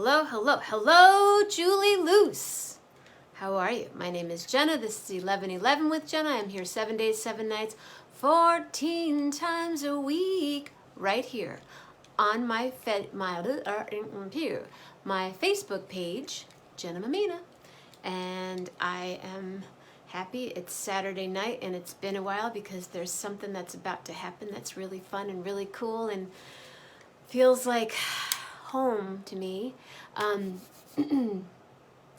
Hello, Julie Luce. How are you? My name is Jenna. This is 1111 with Jenna. I'm here 7 days, 7 nights, 14 times a week, right here on my Facebook page, Jenna Mammina. And I am happy it's Saturday night, and it's been a while because there's something that's about to happen that's really fun and really cool and feels like home to me.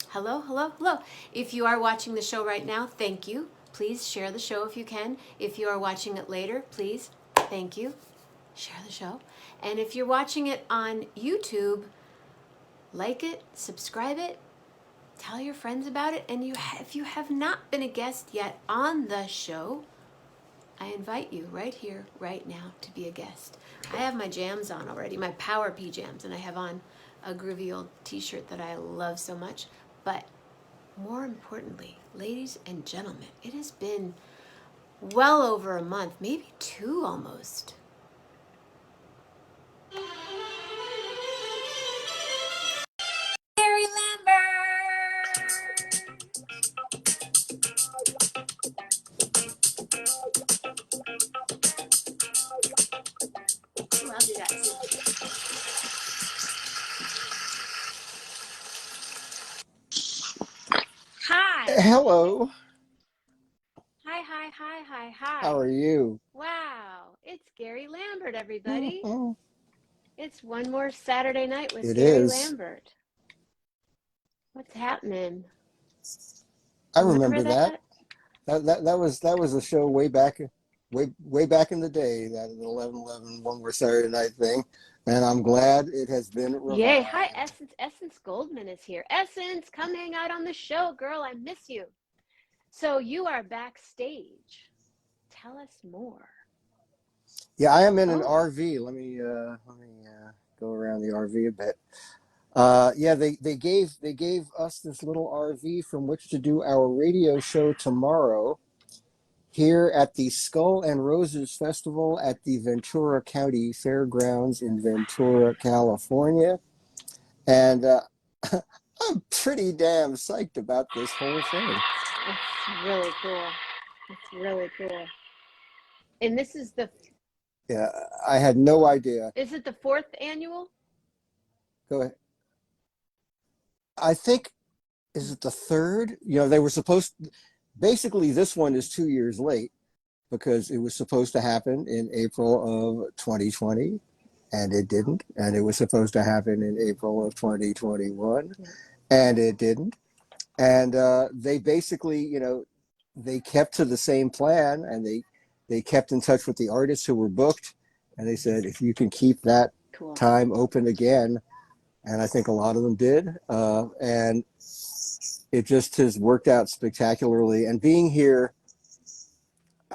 Hello. If you are watching the show right now, thank you. Please share the show if you can. If you are watching it later, please, thank you. Share the show. And if you're watching it on YouTube, like it, subscribe it, tell your friends about it. And if you have not been a guest yet on the show, I invite you right here, right now, to be a guest. I have my jams on already, my Power P jams, and I have on a groovy old t-shirt that I love so much. But more importantly, ladies and gentlemen, it has been well over a month, maybe 2 almost. Gary Lambert! Ooh, I'll do that too. Hi. Hello. Hi. How are you? Wow, it's Gary Lambert, everybody. Mhm. It's one more Saturday night with It Gary is. Lambert. What's happening? I Remember remember that. that? That was a show way back in the day, that 11/11 One More Saturday Night thing, and I'm glad it has been Yay. Hi, revived. Essence. Essence Goldman is here. Essence, come hang out on the show, girl. I miss you. So you are backstage. Tell us more. Yeah, I am in an Oh, RV. Let me go around the RV a bit. Yeah, they gave us this little RV from which to do our radio show tomorrow, here at the Skull and Roses Festival at the Ventura County Fairgrounds in Ventura, California. And I'm pretty damn psyched about this whole thing. it's really cool. It's really cool. And this is Yeah, I had no idea. is it the 4th annual? Go ahead. I think, is it the third? They were basically, this one is 2 years late because it was supposed to happen in April of 2020. And it didn't. And it was supposed to happen in April of 2021, and it didn't. And they basically, they kept to the same plan, and they kept in touch with the artists who were booked, and they said, if you can keep that Cool. time open again, and I think a lot of them did, and it just has worked out spectacularly. And being here,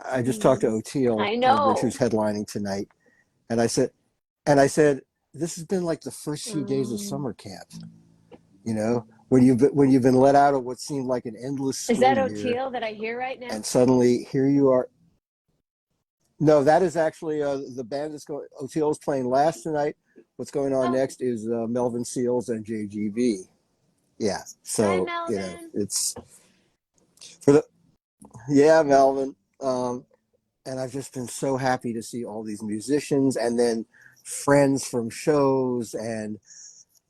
I just talked to Oteil I Woodbridge, know. who's headlining tonight, and I said, this has been like the first few days of summer camp, when you've been let out of what seemed like an endless Is school that year, Oteil that I hear right now? and suddenly here you are. No, that is actually the band that's going. Oteil's playing last tonight. What's going on next is Melvin Seals and JGB. Yeah, Hi, so Melvin. it's for the yeah, Melvin. And I've just been so happy to see all these musicians, and then friends from shows and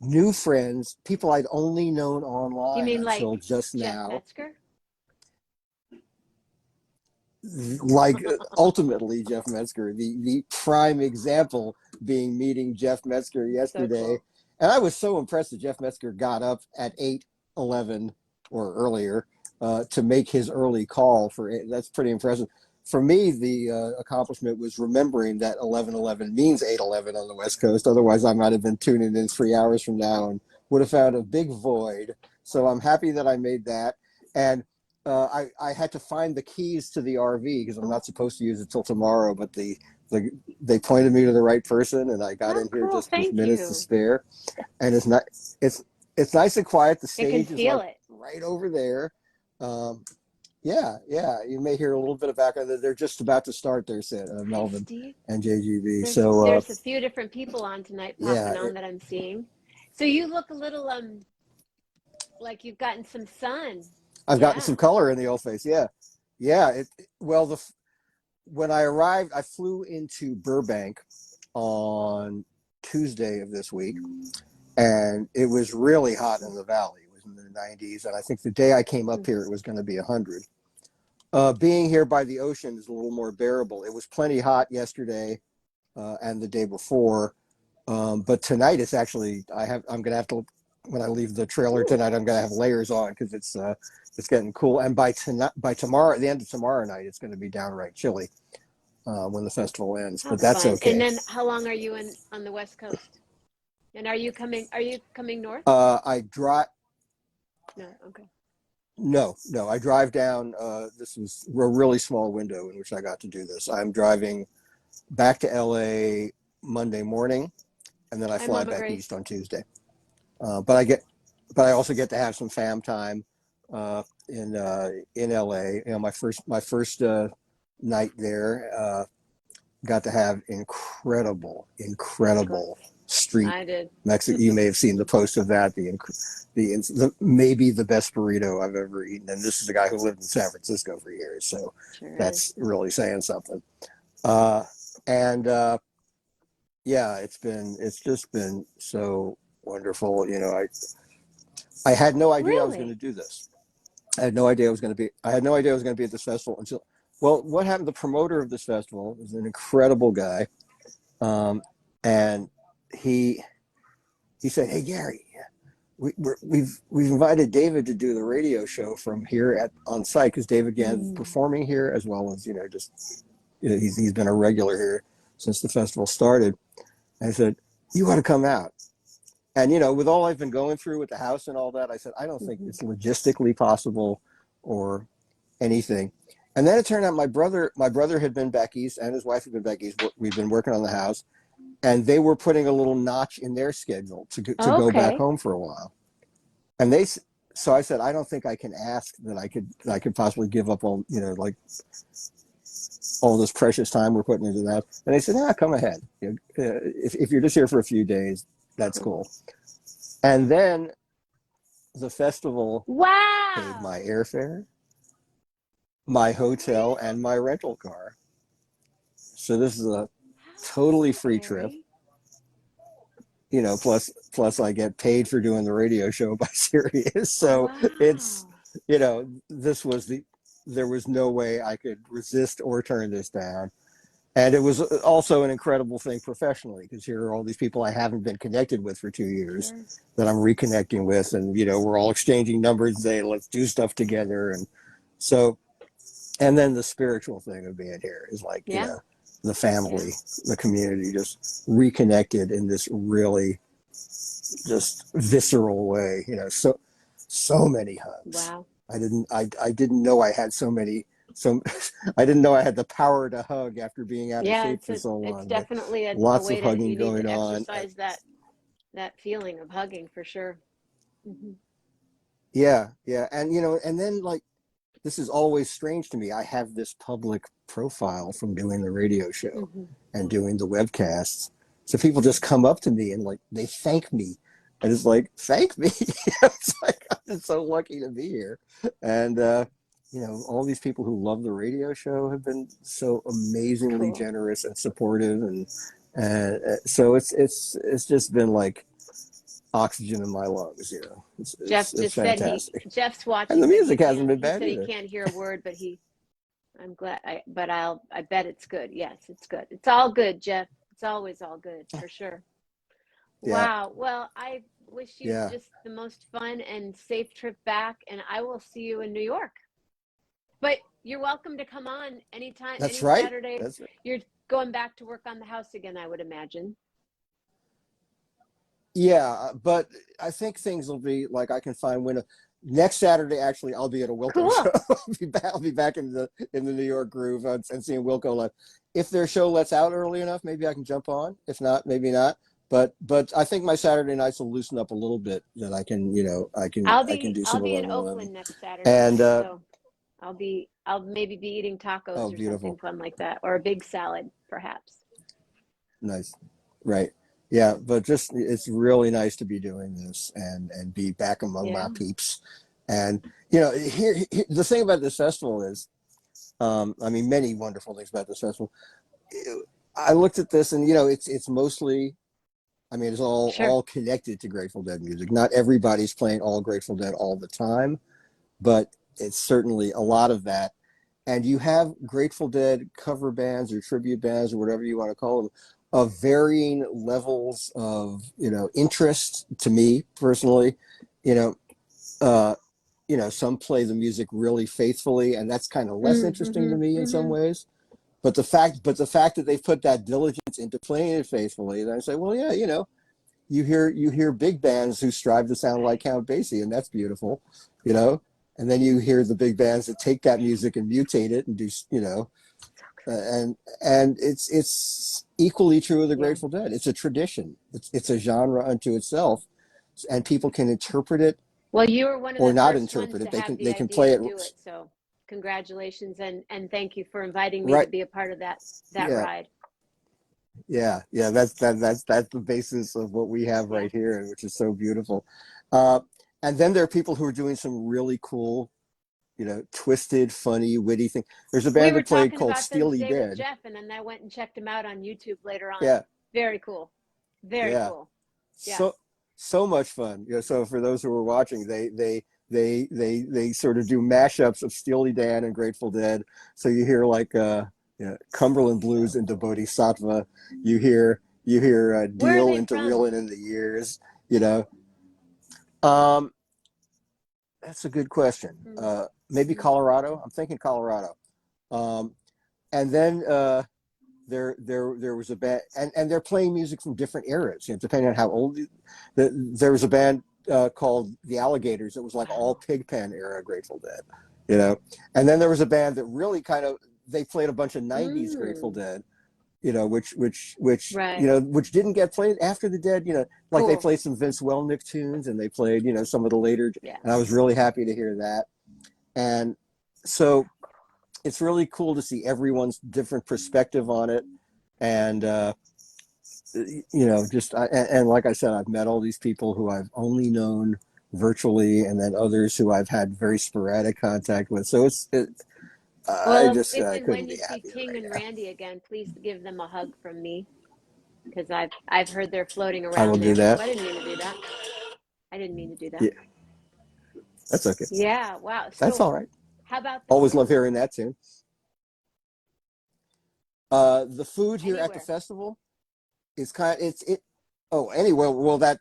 new friends, people I'd only known You online mean until like just Jeff now. Metzger? Like, ultimately, Jeff Metzger, the prime example being meeting Jeff Metzger So yesterday. cool. And I was so impressed that Jeff Metzger got up at 8:11 or earlier to make his early call. That's pretty impressive. For me, the accomplishment was remembering that 11:11 means 8:11 on the West Coast. Otherwise, I might have been tuning in 3 hours from now and would have found a big void. So I'm happy that I made that. And I had to find the keys to the RV because I'm not supposed to use it till tomorrow, but they pointed me to the right person, and I got Oh, in here cool. just with Thank minutes to you. spare. And it's nice and quiet. The I can stage is feel like it. right over there. Yeah. You may hear a little bit of background. They're just about to start their set, Hi, Melvin Steve. and JGB. There's So there's a few different people on tonight yeah, popping on that I'm seeing. So you look a little like you've gotten some sun. I've gotten Yeah. some color in the old face. Yeah, yeah. Well, when I arrived, I flew into Burbank on Tuesday of this week, and it was really hot in the valley. It was in the 90s, and I think the day I came up here, it was going to be 100. Being here by the ocean is a little more bearable. It was plenty hot yesterday and the day before, but tonight it's actually I'm going to have to, when I leave the trailer tonight, I'm going to have layers on because it's getting cool. And by tomorrow, at the end of tomorrow night, it's going to be downright chilly when the festival ends. How But that's fun. And okay. then how long are you on the West Coast? And are you coming north? I drive. No, okay. No, I drive down. This was a really small window in which I got to do this. I'm driving back to LA Monday morning, and then I Hi, fly Mama back Grace. east on Tuesday. But I also get to have some fam time in LA. You know, my first night there, got to have incredible street I did. Mexican. You may have seen the post of that. Maybe the best burrito I've ever eaten, and this is a guy who lived in San Francisco for years, so Sure that's is. really saying something. And yeah, it's just been so wonderful. You know, I had no idea I was going to Really? do this. I had no idea I was going to be. I had no idea I was going to be at this festival until. Well, what happened? The promoter of this festival is an incredible guy, and he he said, "Hey Gary, we've invited David to do the radio show from here at on site because David Gann's performing here as well as just he's been a regular here since the festival started." And I said, "You ought to come out." And with all I've been going through with the house and all that, I said, I don't think it's logistically possible or anything. And then it turned out my brother had been back east and his wife had been back east. We've been working on the house, and they were putting a little notch in their schedule to go back Okay. home for a while. And so I said, I don't think I can ask that I could possibly give up all like all this precious time we're putting into that. And they said, come ahead. If you're just here for a few days, that's cool. And then the festival paid my Wow. airfare, my hotel, Really? and my rental car. So this is a totally How free cool, trip. Gary? Plus I get paid for doing the radio show by Sirius. So it's, Wow. there was no way I could resist or turn this down. And it was also an incredible thing professionally because here are all these people I haven't been connected with for 2 years Sure. that I'm reconnecting with. And, we're all exchanging numbers. Let's do stuff together. And so, and then the spiritual thing of being here is like, Yeah. the family, the community just reconnected in this really just visceral way, so many hugs. Wow. I didn't know I had so many, so I didn't know I had the power to hug after being out of Yeah, shape for so it's long, but definitely a lots way of hugging you need going to on. exercise that feeling of hugging for sure. Hmm. Yeah. Yeah. And, and then like, this is always strange to me. I have this public profile from doing the radio show Hmm. and doing the webcasts. So people just come up to me and like, they thank me. And it's like, thank me. It's like, I'm just so lucky to be here. And, all these people who love the radio show have been so amazingly Cool. generous and supportive. And so it's just been like oxygen in my lungs, Jeff it's just said fantastic. Jeff's And the watching, but music hasn't been he bad said he either. can't hear a word, but I'm glad I bet it's good. Yes, it's good. It's all good, Jeff. It's always all good for sure. Yeah. Wow. Well, I wish you Yeah. just the most fun and safe trip back, and I will see you in New York. But you're welcome to come on anytime, That's any right. Saturday. That's right. You're going back to work on the house again, I would imagine. Yeah, but I think things will be like I can find when next Saturday. Actually, I'll be at a Wilco show. Cool. I'll be back in the New York groove and seeing Wilco live. If their show lets out early enough, maybe I can jump on. If not, maybe not. But I think my Saturday nights will loosen up a little bit. That I can I can do I'll some of be in them. Oakland next Saturday, And so I'll maybe be eating tacos oh, or something beautiful, fun like that, or a big salad, perhaps. nice, right. yeah, but just it's really nice to be doing this and be back among my Yeah. peeps. And the thing about this festival is, I mean, many wonderful things about this festival. I looked at this, and it's mostly, I mean, it's Sure. all connected to Grateful Dead music. Not everybody's playing all Grateful Dead all the time, but it's certainly a lot of that. And you have Grateful Dead cover bands or tribute bands or whatever you want to call them, of varying levels of interest to me personally. You know, uh, some play the music really faithfully, and that's kind of less interesting to me in some Mm-hmm. ways. But the fact that they've put that diligence into playing it faithfully, then I say, well, yeah, you hear big bands who strive to sound like Right. Count Basie, and that's beautiful, you know. And then you hear the big bands that take that music and mutate it and do, and it's equally true of the Yeah. Grateful Dead. It's a tradition. It's a genre unto itself, and people can interpret it Well, you were one of or the not first ones interpret to it. have the They can idea play to it do it. So congratulations and thank you for inviting me to right. be a part of that Yeah, ride. yeah. That's the basis of what we have Yeah. right here, which is so beautiful. Uh, and then there are people who are doing some really cool, twisted, funny, witty thing. There's a We band were that played talking called about them Steely today with Dead. Jeff, and then I went and checked him out on YouTube later on. Yeah, Very cool. Very yeah. cool. Yes. So much fun. So for those who are watching, they sort of do mashups of Steely Dan and Grateful Dead. So you hear like Cumberland Blues into Bodhisattva. You hear Where are Deal they into from? Reeling in the Years. You know, um, that's a good question. Mm, Maybe mm. Colorado. I'm thinking Colorado. Um, and then there was a band, and they're playing music from different eras, depending on how old. There was a band called the Alligators. It was like all Wow. Pigpen era Grateful Dead, and then there was a band that really kind of they played a bunch of '90s Grateful Mm. Dead, which Right. which didn't get played after the Dead. Like they Cool. played some Vince Welnick tunes, and they played some of the later, and I Yes. was really happy to hear that. And so it's really cool to see everyone's different perspective on it, and just and like I said, I've met all these people who I've only known virtually, and then others who I've had very sporadic contact with. So I Well, just if and couldn't when be you see happier Ting right and now. Randy again, please give them a hug from me because I've heard they're floating I will around do there. that. I didn't mean to do that. I didn't mean to do that. Yeah, that's okay. Yeah. Wow. That's So all right. how about the Always love food? hearing that too. The food here at the Anywhere. festival is kind of, it's it. Oh, anyway, well that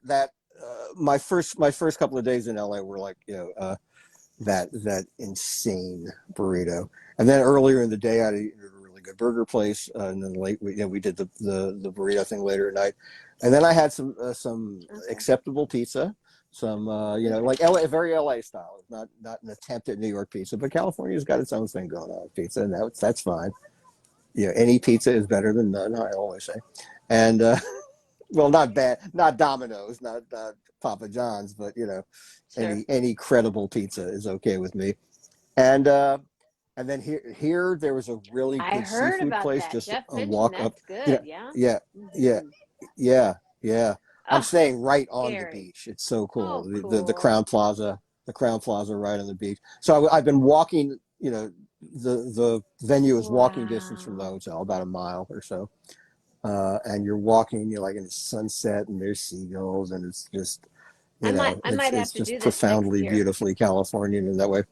my first couple of days in LA were like that insane burrito. And then earlier in the day, I ate at a really good burger place, and then late we did the burrito thing later at night, and then I had some Okay. acceptable pizza, some Okay. like LA, very LA style, not an attempt at New York pizza, but California's got its own thing going on with pizza, and that's fine. Any pizza is better than none, I always say, and well, not bad, not Domino's, not Papa John's, but Sure. any credible pizza is okay with me. And uh, and then here there was a really I good heard seafood about place that. just Jeff a mentioned walk up. that's good. Yeah. Yeah, yeah, Hmm. yeah, yeah. I'm Oh, staying right on the scary. beach. It's so cool. Oh, The cool. Crown Plaza right on the beach. So I've been walking. The venue is walking distance from the Wow. hotel, about a mile or so. And you're walking, you're like in the sunset, and there's seagulls, and it's just, I it's might have it's to just do this next profoundly year. beautifully Californian in that way.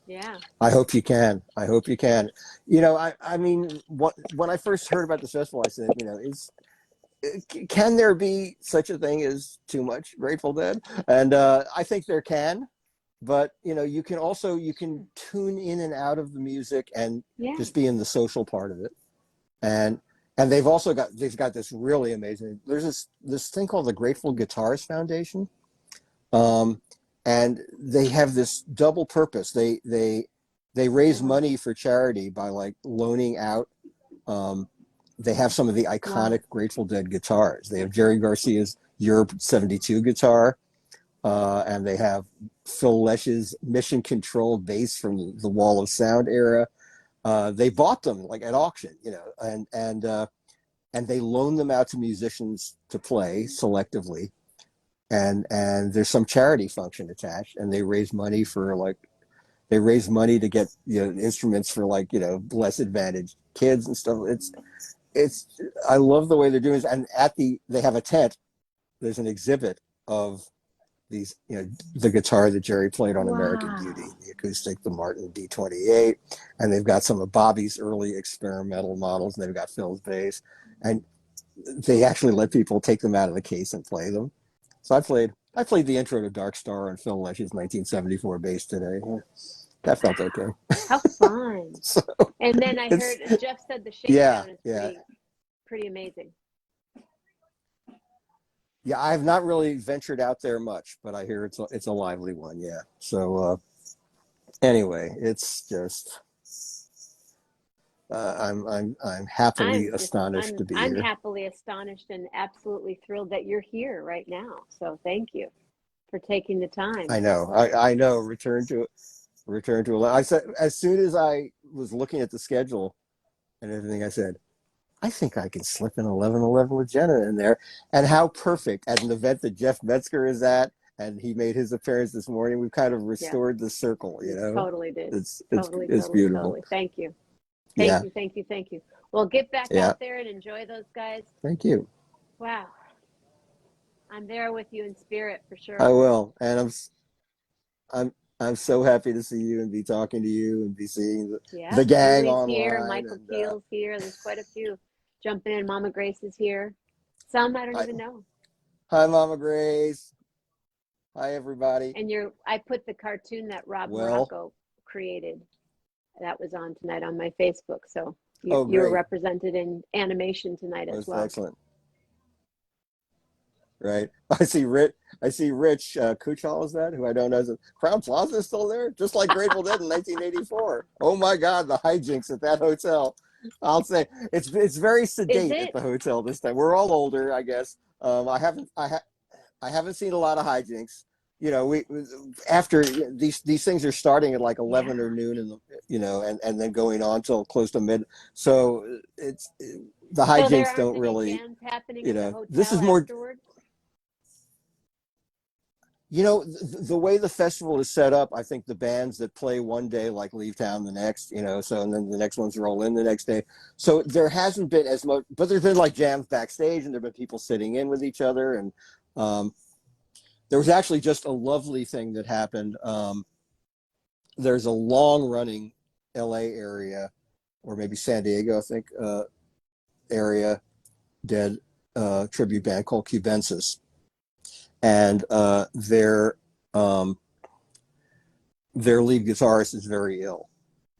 Yeah. I hope you can. I hope you can. I mean, when I first heard about this festival, I said, can there be such a thing as too much Grateful Dead? And I think there can, but you can tune in and out of the music and Yeah. just be in the social part of it. And they've got this really amazing. There's this thing called the Grateful Guitars Foundation, um, and they have this double purpose. They raise Uh-huh. money for charity by like loaning out. Um, they have some of the Wow. iconic Grateful Dead guitars. They have Jerry Garcia's Europe '72 guitar, and they have Phil Lesh's Mission Control bass from the Wall of Sound era. They bought them like at auction, and and they loan them out to musicians to play selectively. And there's some charity function attached, and they raise money for to get instruments for less advantaged kids and stuff. It's I love the way they're doing this. And they have a tent. There's an exhibit of these, the guitar that Jerry played on American Beauty, the acoustic, the Martin D28, and they've got some of Bobby's early experimental models, and they've got Phil's bass, and they actually let people take them out of the case and play them. So I played the intro to Dark Star on Phil Leish's 1974 bass today. That felt okay. How fun! So, and then I heard Jeff said the shakedown is pretty amazing. Yeah, I have not really ventured out there much, but I hear it's a lively one. Yeah. So anyway, it's just I'm happily astonished to be here. I'm happily astonished and absolutely thrilled that you're here right now. So thank you for taking the time. I know. Return to I said, as soon as I was looking at the schedule and everything, I said, I think I can slip an 11:11 with Jenna in there. And how perfect at an event that Jeff Metzger is at, and he made his appearance this morning. We've kind of restored the circle, Totally did. It's beautiful. Totally. Thank you. Thank you. Well, get back out there and enjoy those guys. Thank you. Wow. I'm there with you in spirit for sure. I will. And I'm so happy to see you and be talking to you and be seeing the gang Julie's online. Here, Michael Keel's here. There's quite a few jumping in. Mama Grace is here. Some I don't even know. Hi, Mama Grace. Hi, everybody. And I put the cartoon that Rob Morocco created. That was on tonight on my Facebook. So you were represented in animation tonight as well. Excellent. Right. I see Rich Kuchal, is that, who I don't know. Crown Plaza is still there, just like Grateful Dead in 1984. Oh my God, the hijinks at that hotel. I'll say it's very sedate at the hotel this time. We're all older, I guess. I haven't seen a lot of hijinks. We after these things are starting at like 11 or noon and then going on till close to mid. So it's the hijinks don't really. This is more. Afterwards? The way the festival is set up, I think the bands that play one day like leave town the next, so and then the next ones roll in the next day. So there hasn't been as much, but there's been like jams backstage, and there've been people sitting in with each other. And there was actually just a lovely thing that happened. There's a long running LA area, or maybe San Diego, I think, area dead tribute band called Cubensis. And their lead guitarist is very ill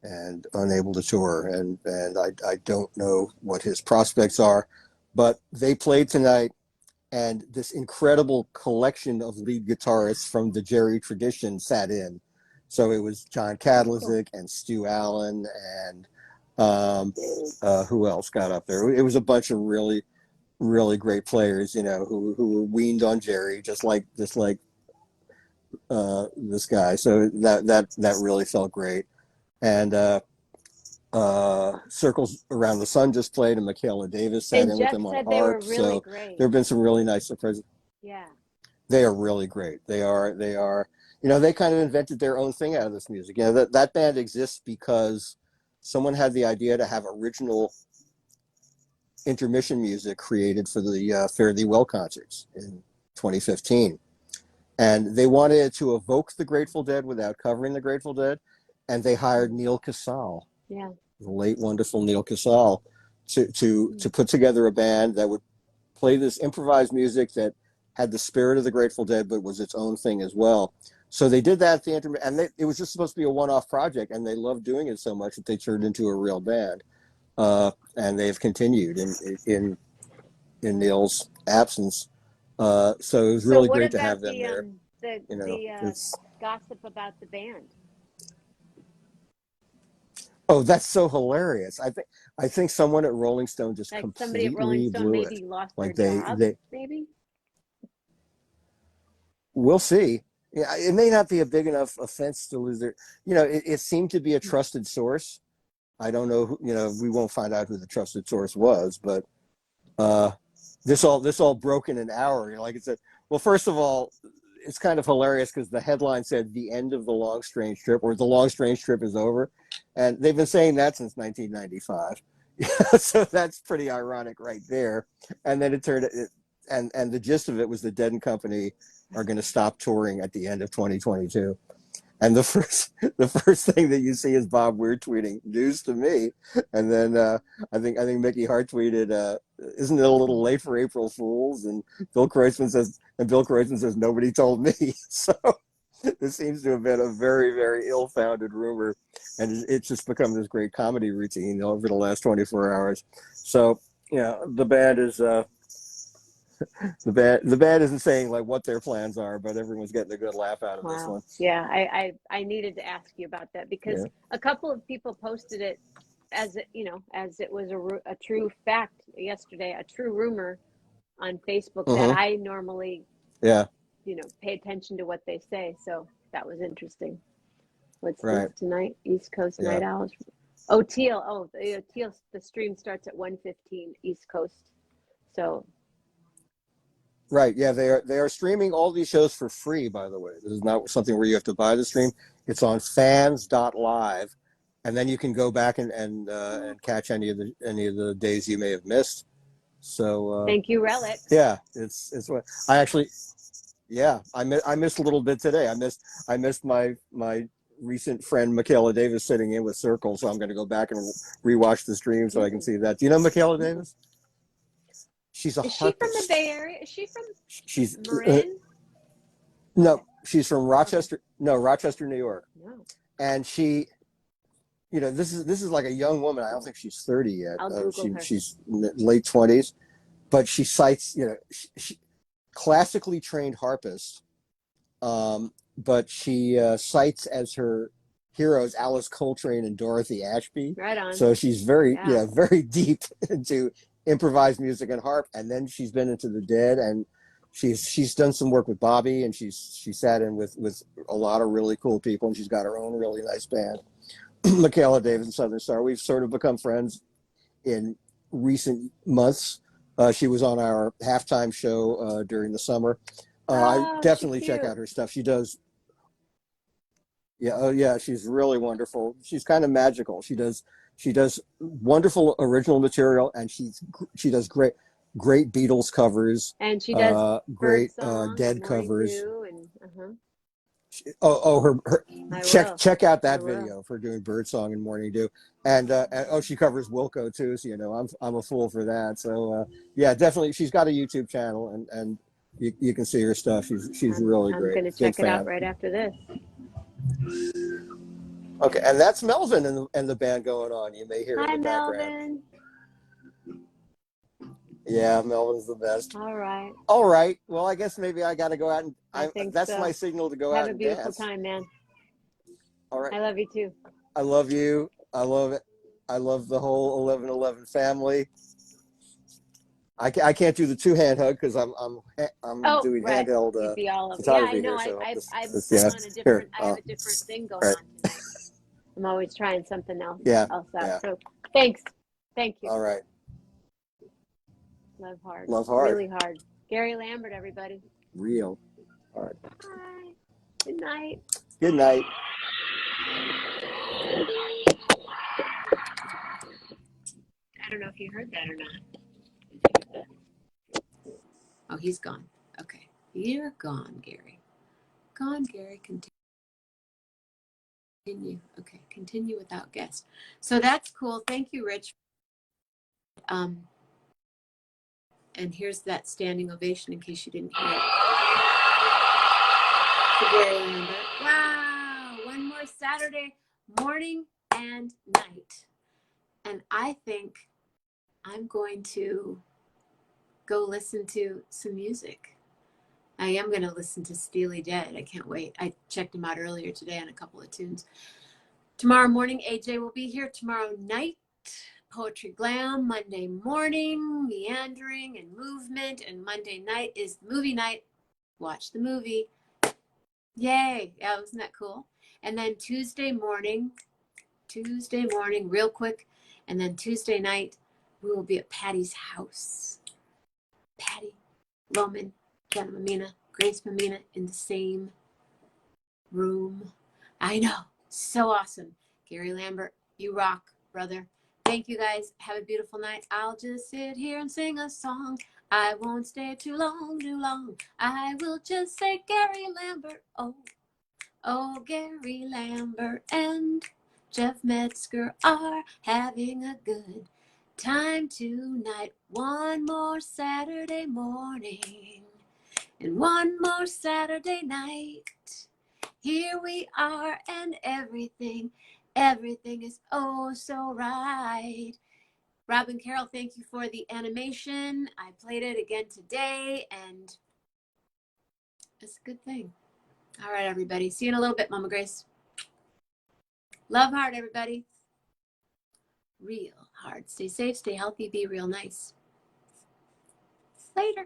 and unable to tour, and I don't know what his prospects are, but they played tonight, and this incredible collection of lead guitarists from the Jerry tradition sat in. So it was John Kadlezik and Stu Allen and who else got up there? It was a bunch of really great players, who were weaned on Jerry, just like this guy. So that really felt great. And Circles Around the Sun just played, and Michaela Davis sat in with them on harp. So there have been some really nice surprises. Yeah, they are really great. They are. They kind of invented their own thing out of this music. That band exists because someone had the idea to have original intermission music created for the Fare Thee Well concerts in 2015, and they wanted to evoke the Grateful Dead without covering the Grateful Dead, and they hired Neil Casal, the late wonderful Neil Casal, to put together a band that would play this improvised music that had the spirit of the Grateful Dead but was its own thing as well. So they did that at the intermission, and it was just supposed to be a one-off project, and they loved doing it so much that they turned into a real band. And they've continued in Neil's absence. So it was really great to have them there. The gossip about the band. Oh, that's so hilarious! I think someone at Rolling Stone just completely somebody at Rolling Stone blew maybe it. Lost like their job, they maybe. We'll see. Yeah, it may not be a big enough offense to lose their. It seemed to be a trusted source. I don't know who, we won't find out who the trusted source was, but uh, this all broke in an hour. You know, like I said, well, first of all, it's kind of hilarious because the headline said the end of the long strange trip, or the long strange trip is over, and they've been saying that since 1995. So that's pretty ironic right there. And then it turned it, and the gist of it was the Dead and Company are going to stop touring at the end of 2022. And the first thing that you see is Bob Weir tweeting news to me, and then I think Mickey Hart tweeted, "Isn't it a little late for April Fools?" And Bill Kreutzmann says nobody told me. So this seems to have been a very, very ill-founded rumor, and it's just become this great comedy routine over the last 24 hours. So the band is. The band isn't saying like what their plans are, but everyone's getting a good laugh out of this Wow. one. Yeah, I needed to ask you about that because Yeah. a couple of people posted it as it, as it was a true fact yesterday, a true rumor on Facebook that Mm-hmm. I normally, Yeah. pay attention to what they say. So that was interesting. What's Right. this tonight? East Coast Yeah. Night Owls. Oh, Teal. Oh, the Teal. The stream starts at 1:15 East Coast. So Right. Yeah. They are streaming all these shows for free. By the way, this is not something where you have to buy the stream. It's on fans.live, and then you can go back and catch any of the days you may have missed. So thank you, Relic. yeah, it's what I actually. Yeah, I missed a little bit today. I missed my recent friend Michaela Davis sitting in with Circle, so I'm going to go back and rewatch the stream so I can see that. Do you know Michaela Davis? She's a Is she from the harpist. Bay Area? Is she from She's Marin? no, she's from Rochester. No, Rochester, New York. No. And she, this is like a young woman. I don't think she's 30 yet. I'll Google her. She's in the late 20s, but she cites, she classically trained harpist. But she cites as her heroes Alice Coltrane and Dorothy Ashby. Right on. So she's very, Yeah. very deep into improvised music and harp. And then she's been into the Dead, and she's done some work with Bobby, and she sat in with a lot of really cool people, and she's got her own really nice band. Michaela Davis and Southern Star. We've sort of become friends in recent months. She was on our halftime show during the summer. I definitely check out her stuff. She does. Yeah, oh yeah, she's really wonderful. She's kind of magical. She does wonderful original material, and she does great Beatles covers. And she does Great Birdsong, Dead Morning covers. Dew, and Her I will. check out that I will. video for doing Birdsong and Morning Dew, and she covers Wilco too. So I'm a fool for that. So yeah, definitely, she's got a YouTube channel, and you can see her stuff. She's really great. I'm going to check it out right after this. Okay, and that's Melvin and the band going on. You may hear Hi, in the background. Melvin. Yeah, Melvin's the best. All right. All right. Well, I guess maybe I got to go out and I think that's so. my signal to go Have out a and beautiful dance. time, man. All right. I love you too. I love you. I love it. I love the whole 1111 family. I can't do the two-hand hug because I'm doing right. handheld You'd be all over. photography Yeah, I know. here. So I'm yeah. on a different. I have a different Here. thing going Right. on tonight. I'm always trying something else. Yeah. Out. Yeah. So thanks. Thank you. All right. Love hard. Love hard. Really hard. Gary Lambert, everybody. Real. All right. Bye. Good night. Good night. I don't know if you heard that or not. Oh, he's gone. Okay. You're gone, Gary. Gone, Gary. Continue. Okay. Continue without guest. So that's cool. Thank you, Rich. And here's that standing ovation in case you didn't hear it. For Gary Lambert. Wow. One more Saturday morning and night. And I think I'm going to go listen to some music. I am going to listen to Steely Dan. I can't wait. I checked him out earlier today on a couple of tunes. Tomorrow morning, AJ will be here. Tomorrow night, Poetry Glam. Monday morning, Meandering and Movement. And Monday night is movie night. Watch the movie. Yay. Yeah, wasn't that cool? And then Tuesday morning, real quick. And then Tuesday night, we will be at Patty's house. Patty Loman, Jenna Mammina, Grace Mammina in the same room. I know. So awesome. Gary Lambert, you rock, brother. Thank you guys. Have a beautiful night. I'll just sit here and sing a song. I won't stay too long, too long. I will just say Gary Lambert. Oh, oh, Gary Lambert and Jeff Metzger are having a good time tonight. One more Saturday morning and one more Saturday night. Here we are and everything is oh so right. Robin Carroll, thank you for the animation. I played it again today and it's a good thing. All right, everybody. See you in a little bit, Mama Grace. Love hard, everybody. Real hard. Stay safe, stay healthy, be real nice. Later.